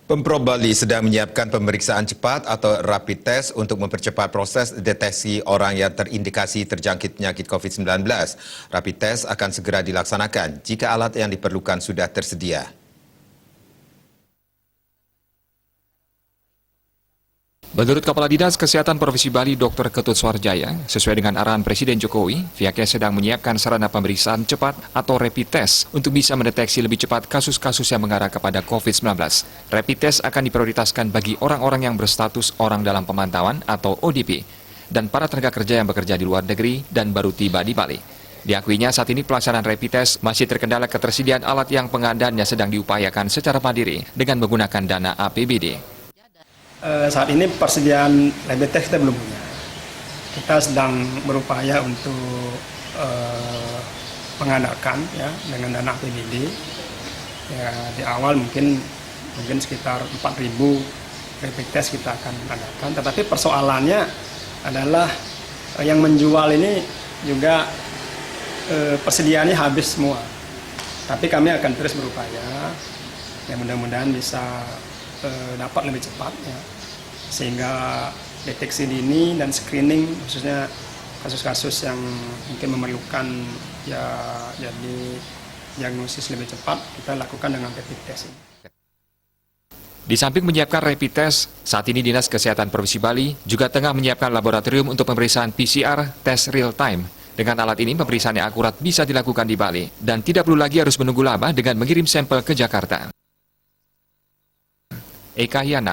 Pemprov Bali sedang menyiapkan pemeriksaan cepat atau rapid test untuk mempercepat proses deteksi orang yang terindikasi terjangkit penyakit COVID-19. Rapid test akan segera dilaksanakan jika alat yang diperlukan sudah tersedia. Menurut Kepala Dinas Kesehatan Provinsi Bali Dr. Ketut Suarjaya, sesuai dengan arahan Presiden Jokowi, pihaknya sedang menyiapkan sarana pemeriksaan cepat atau rapid test untuk bisa mendeteksi lebih cepat kasus-kasus yang mengarah kepada COVID-19. Rapid test akan diprioritaskan bagi orang-orang yang berstatus orang dalam pemantauan atau ODP dan para tenaga kerja yang bekerja di luar negeri dan baru tiba di Bali. Diakuinya saat ini pelaksanaan rapid test masih terkendala ketersediaan alat yang pengadaannya sedang diupayakan secara mandiri dengan menggunakan dana APBD. Saat ini persediaan rapid test kita belum punya. Kita sedang berupaya untuk mengadakan ya dengan dana APBD. Ya, di awal mungkin sekitar 4.000 rapid test kita akan adakan. Tetapi persoalannya adalah yang menjual ini juga persediaannya habis semua. Tapi kami akan terus berupaya. Ya mudah-mudahan bisa dapat lebih cepat ya, sehingga deteksi dini dan screening khususnya kasus-kasus yang mungkin memerlukan ya jadi diagnosis lebih cepat kita lakukan dengan rapid test ini. Di samping menyiapkan rapid test, saat ini Dinas Kesehatan Provinsi Bali juga tengah menyiapkan laboratorium untuk pemeriksaan PCR tes real time. Dengan alat ini pemeriksaan yang akurat bisa dilakukan di Bali dan tidak perlu lagi harus menunggu lama dengan mengirim sampel ke Jakarta. Eka Hyana